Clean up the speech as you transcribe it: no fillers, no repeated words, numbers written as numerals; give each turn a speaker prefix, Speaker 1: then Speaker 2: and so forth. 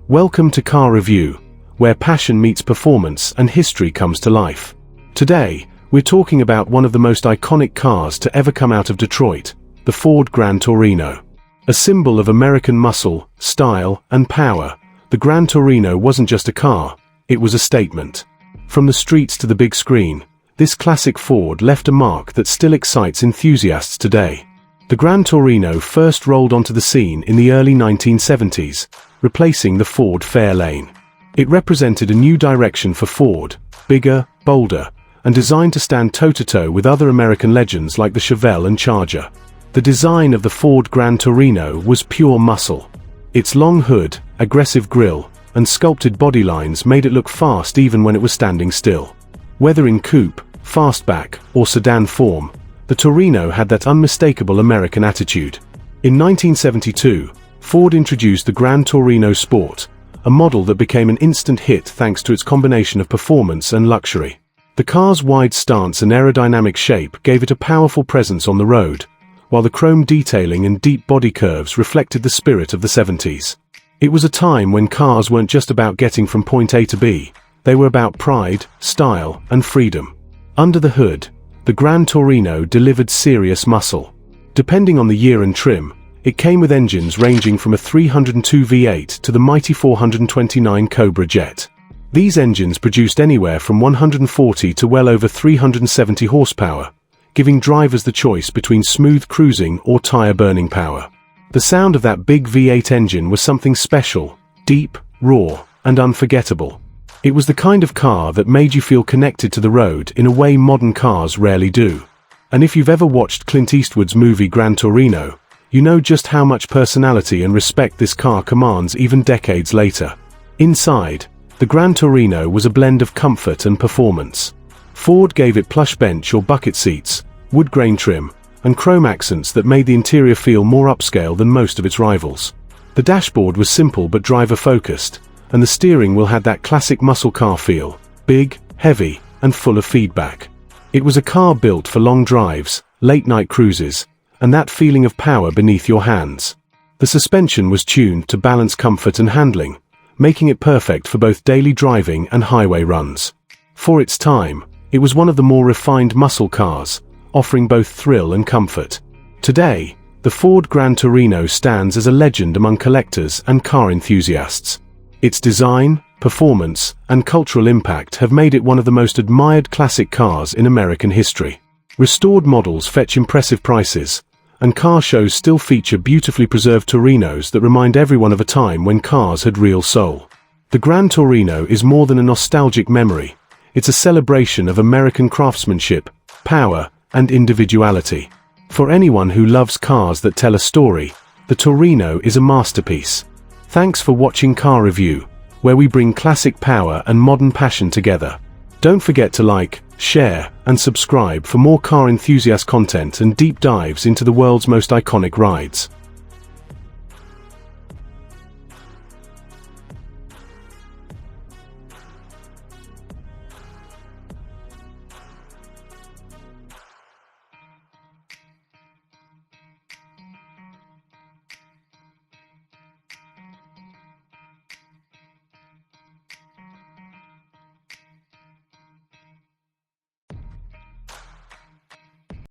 Speaker 1: Welcome to Car Review, where passion meets performance and history comes to life. Today, we're talking about one of the most iconic cars to ever come out of Detroit, the Ford Gran Torino. A symbol of American muscle, style, and power, the Gran Torino wasn't just a car, it was a statement. From the streets to the big screen, this classic Ford left a mark that still excites enthusiasts today. The Gran Torino first rolled onto the scene in the early 1970s, replacing the Ford Fairlane. It represented a new direction for Ford, bigger, bolder, and designed to stand toe-to-toe with other American legends like the Chevelle and Charger. The design of the Ford Gran Torino was pure muscle. Its long hood, aggressive grille, and sculpted body lines made it look fast even when it was standing still. Whether in coupe, fastback, or sedan form, the Torino had that unmistakable American attitude. In 1972, Ford introduced the Gran Torino Sport, a model that became an instant hit thanks to its combination of performance and luxury. The car's wide stance and aerodynamic shape gave it a powerful presence on the road, while the chrome detailing and deep body curves reflected the spirit of the 70s. It was a time when cars weren't just about getting from point A to B, they were about pride, style, and freedom. Under the hood, the Gran Torino delivered serious muscle. Depending on the year and trim, it came with engines ranging from a 302 V8 to the mighty 429 Cobra jet. These engines produced anywhere from 140 to well over 370 horsepower, giving drivers the choice between smooth cruising or tire-burning power. The sound of that big V8 engine was something special, deep, raw, and unforgettable. It was the kind of car that made you feel connected to the road in a way modern cars rarely do. And if you've ever watched Clint Eastwood's movie Gran Torino, you know just how much personality and respect this car commands even decades later. Inside, the Gran Torino was a blend of comfort and performance. Ford gave it plush bench or bucket seats, wood grain trim, and chrome accents that made the interior feel more upscale than most of its rivals. The dashboard was simple but driver-focused, and the steering wheel had that classic muscle car feel, big, heavy, and full of feedback. It was a car built for long drives, late-night cruises, and that feeling of power beneath your hands. The suspension was tuned to balance comfort and handling, making it perfect for both daily driving and highway runs. For its time, it was one of the more refined muscle cars, offering both thrill and comfort. Today, the Ford Gran Torino stands as a legend among collectors and car enthusiasts. Its design, performance, and cultural impact have made it one of the most admired classic cars in American history. Restored models fetch impressive prices, and car shows still feature beautifully preserved Torinos that remind everyone of a time when cars had real soul. The Gran Torino is more than a nostalgic memory, it's a celebration of American craftsmanship, power, and individuality. For anyone who loves cars that tell a story, the Torino is a masterpiece. Thanks for watching Car Review, where we bring classic power and modern passion together. Don't forget to like, share, and subscribe for more car enthusiast content and deep dives into the world's most iconic rides.